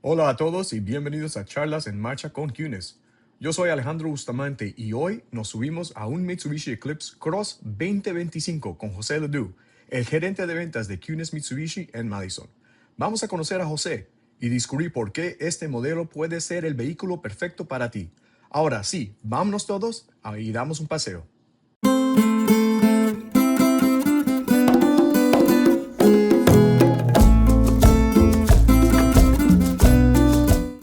Hola a todos y bienvenidos a Charlas en Marcha con Kunes. Yo soy Alejandro Bustamante y hoy nos subimos a un Mitsubishi Eclipse Cross 2025 con José Ledoux, el gerente de ventas de Kunes Mitsubishi en Madison. Vamos a conocer a José y descubrir por qué este modelo puede ser el vehículo perfecto para ti. Ahora sí, vámonos todos y damos un paseo.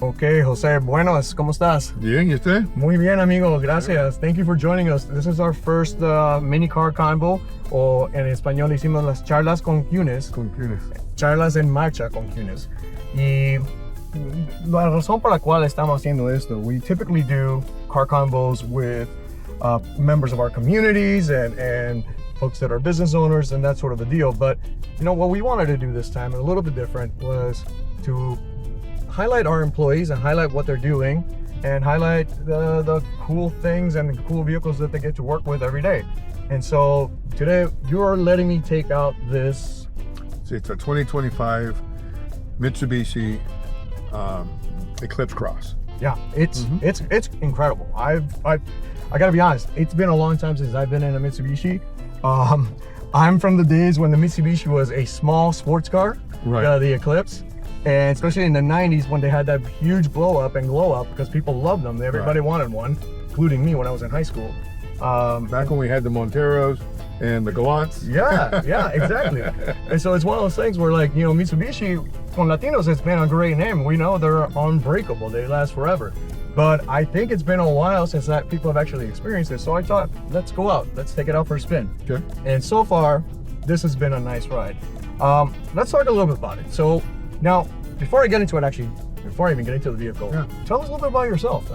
Ok, José, buenos, ¿cómo estás? Bien, ¿y usted? Muy bien, amigo, gracias. Thank you for joining us. This is our first mini car combo, o en español hicimos las charlas con Kunes. Con Kunes. Charlas en marcha con Kunes. Y la razón por la cual estamos haciendo esto, we typically do car combos with members of our communities and folks that are business owners and that sort of a deal. But, you know, what we wanted to do this time, a little bit different, was to highlight our employees and highlight what they're doing and highlight the cool things and the cool vehicles that they get to work with every day. And so today you're letting me take out this. See, it's a 2025 Mitsubishi Eclipse Cross. Yeah, it's incredible. I gotta be honest, it's been a long time since I've been in a Mitsubishi. I'm from the days when the Mitsubishi was a small sports car, Right. The Eclipse. And especially in the 90s when they had that huge blow up and glow up because people loved them. Everybody wanted one, including me when I was in high school. Back when we had the Monteros and the Gallants. Yeah, exactly. And so it's one of those things where, like, you know, Mitsubishi, con Latinos, it's been a great name. We know they're unbreakable. They last forever. But I think it's been a while since that people have actually experienced it. So I thought, let's go out. Let's take it out for a spin. Okay. And so far, this has been a nice ride. Let's talk a little bit about it. So now, before I get into it, actually, before I even get into the vehicle, tell us a little bit about yourself.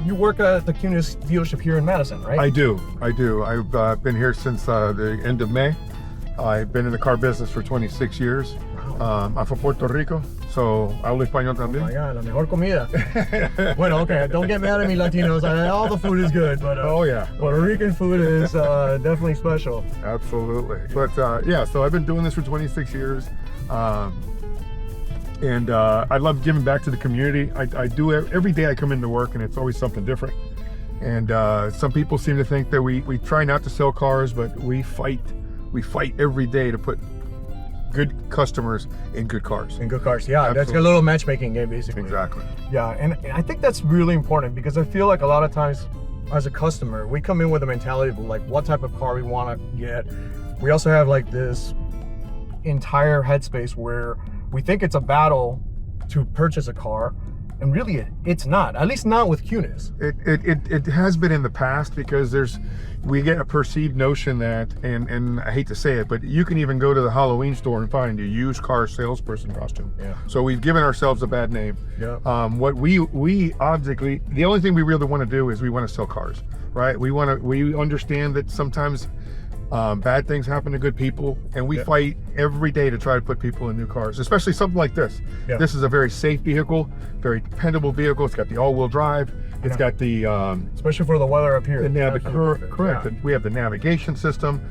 You work at the Kunes dealership here in Madison, right? I do. I've been here since the end of May. I've been in the car business for 26 years. Wow. I'm from Puerto Rico, so hablo español Oh también. my God, la mejor comida. Well, okay, don't get mad at me, Latinos. All the food is good, but Oh, yeah. Puerto Rican food is definitely special. Absolutely. But yeah, so I've been doing this for 26 years. And I love giving back to the community. I do it every day. I come into work and it's always something different. And some people seem to think that we try not to sell cars, but we fight every day to put good customers in good cars. In good cars, yeah. Absolutely. That's a little matchmaking game, basically. Exactly. Yeah, and I think that's really important because I feel like a lot of times as a customer, we come in with a mentality of like what type of car we want to get. We also have like this entire headspace where we think it's a battle to purchase a car, and really it's not. At least not with Kunes. It has been in the past because we get a perceived notion that, and I hate to say it, but you can even go to the Halloween store and find a used car salesperson costume. Yeah. So we've given ourselves a bad name. Yeah. What we objectively, the only thing we really want to do is we want to sell cars, right? We understand that sometimes bad things happen to good people, and we fight every day to try to put people in new cars, especially something like this. Yeah. This is a very safe vehicle, very dependable vehicle. It's got the all-wheel drive. It's got the especially for the weather up here. correct. Yeah. We have the navigation system.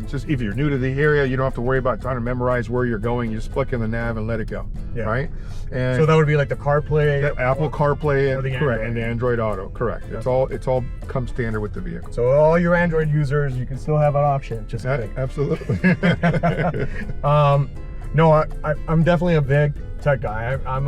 Just if you're new to the area, you don't have to worry about trying to memorize where you're going. You just click in the nav and let it go. Yeah. Right. And So that would be like the CarPlay, Apple CarPlay, or the correct, Android. and the Android Auto, correct. Yeah. It's all comes standard with the vehicle. So all your Android users, you can still have an option. Just kidding. Absolutely. No, I'm definitely a big tech guy. I'm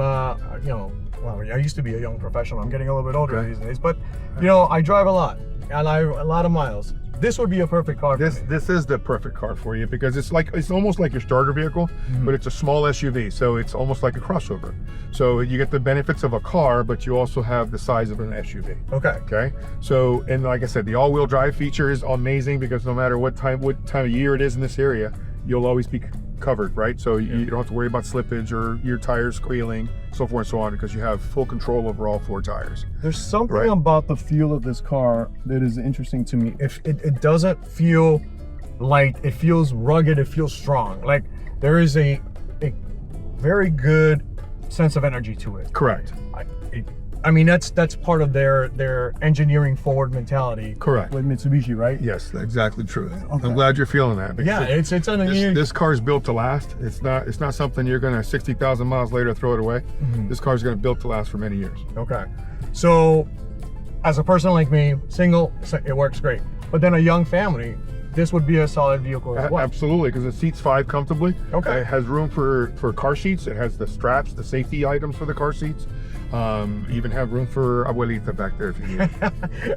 well, I used to be a young professional. I'm getting a little bit older these days, but you know, I drive a lot and a lot of miles. This would be a perfect car for me. This is the perfect car for you because it's almost like your starter vehicle, but it's a small SUV, so it's almost like a crossover. So you get the benefits of a car, but you also have the size of an SUV. Okay. So, and like I said, the all-wheel drive feature is amazing because no matter what time of year it is in this area, you'll always be covered, right? So you don't have to worry about slippage or your tires squealing, so forth and so on, because you have full control over all four tires. There's something about the feel of this car that is interesting to me. If it doesn't feel light, it feels rugged, it feels strong. Like there is a very good sense of energy to it. Correct. I mean, that's part of their engineering forward mentality. Correct. With Mitsubishi, right? Yes, exactly true. Okay. I'm glad you're feeling that. Yeah, it's this car is built to last. It's not something you're gonna 60,000 miles later throw it away. This car is gonna built to last for many years. Okay. So, as a person like me, single, it works great. But then a young family, this would be a solid vehicle as well. Absolutely, because it seats 5 comfortably. Okay. It has room for car seats. It has the straps, the safety items for the car seats. Even have room for abuelita back there if you need it.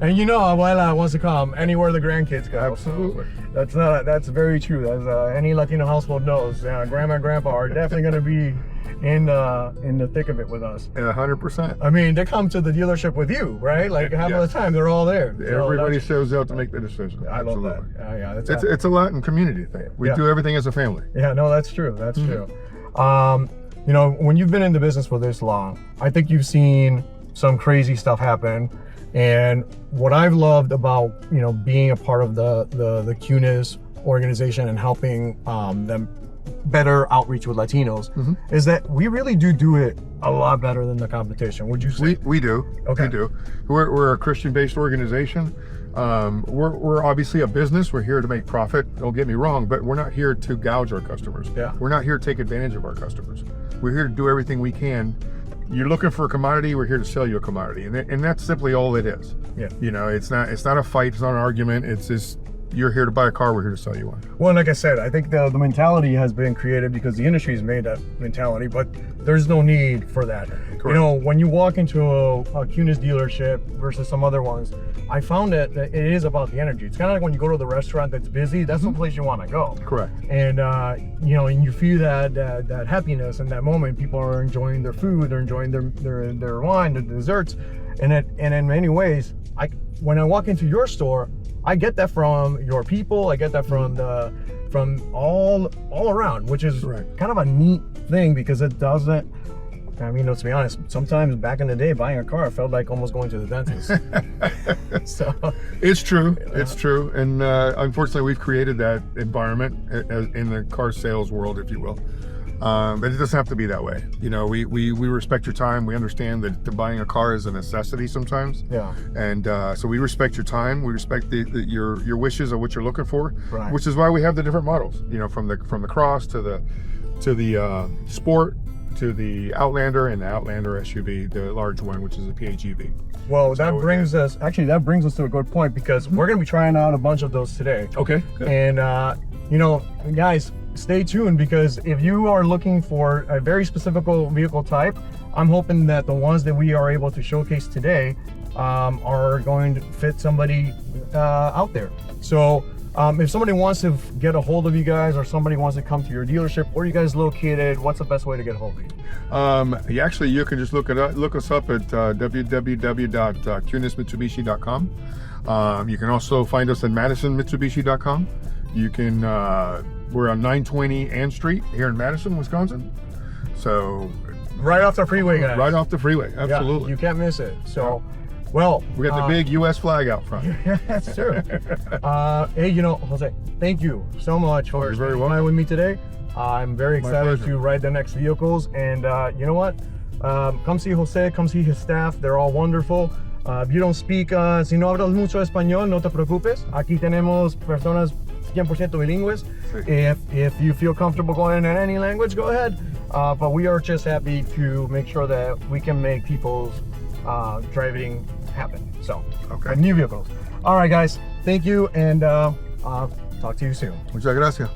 And you know, abuela wants to come anywhere the grandkids go. Absolutely. So that's very true. As any Latino household knows, grandma and grandpa are definitely going to be in the thick of it with us. 100%. I mean, they come to the dealership with you, right? Like half of the time, they're all there. Everybody shows up to make the decision. I love that. Yeah, it's a Latin community thing. We do everything as a family. Yeah, no, that's true. That's true. You know, when you've been in the business for this long, I think you've seen some crazy stuff happen. And what I've loved about, you know, being a part of the Kunes organization and helping them better outreach with Latinos is that we really do it a lot better than the competition. Would you say? We do. Okay. We do. We're a Christian-based organization. We're obviously a business. We're here to make profit. Don't get me wrong, but we're not here to gouge our customers. Yeah. We're not here to take advantage of our customers. We're here to do everything we can. You're looking for a commodity, we're here to sell you a commodity, and that's simply all it is. Yeah. You know, it's not a fight, it's not an argument. It's just, you're here to buy a car, we're here to sell you one. Well, like I said, I think the mentality has been created because the industry has made that mentality, but there's no need for that. Correct. You know, when you walk into a Kunes dealership versus some other ones, I found that it is about the energy. It's kind of like when you go to the restaurant that's busy, that's the place you want to go. Correct. And you know, and you feel that happiness in that moment. People are enjoying their food, they're enjoying their wine, their desserts, and in many ways, when I walk into your store, I get that from your people. I get that from all around, which is kind of a neat thing because it doesn't. I mean, to be honest, sometimes back in the day, buying a car felt like almost going to the dentist. So it's true. It's true, and unfortunately, we've created that environment in the car sales world, if you will. But it doesn't have to be that way. You know, we respect your time. We understand that buying a car is a necessity sometimes. Yeah. And so we respect your time. We respect your wishes of what you're looking for. Right. Which is why we have the different models. You know, from the Cross to the Sport to the Outlander and the Outlander SUV, the large one, which is a PHEV. Well, that brings us to a good point because we're going to be trying out a bunch of those today. Okay. Good. And you know, guys, stay tuned because if you are looking for a very specific vehicle type, I'm hoping that the ones that we are able to showcase today are going to fit somebody out there. So if somebody wants to get a hold of you guys or somebody wants to come to your dealership, where are you guys located? What's the best way to get a hold of you? Actually, you can just look us up at www.kunesmitsubishi.com. You can also find us at madisonmitsubishi.com. You can, we're on 920 Ann Street here in Madison, Wisconsin. So right off the freeway, guys. Right off the freeway, absolutely. Yeah, you can't miss it. So, well, we got the big U.S. flag out front. Yeah, that's true. Hey, you know, Jose, thank you so much for spending time with me today. I'm very excited to ride the next vehicles, and you know what? Come see Jose, come see his staff. They're all wonderful. If you don't speak, si no hablas mucho español, no te preocupes. Aquí tenemos personas 100% bilingües. If you feel comfortable going in any language, go ahead. But we are just happy to make sure that we can make people's driving happen. So, new vehicles. All right, guys. Thank you, and I'll talk to you soon. Muchas gracias.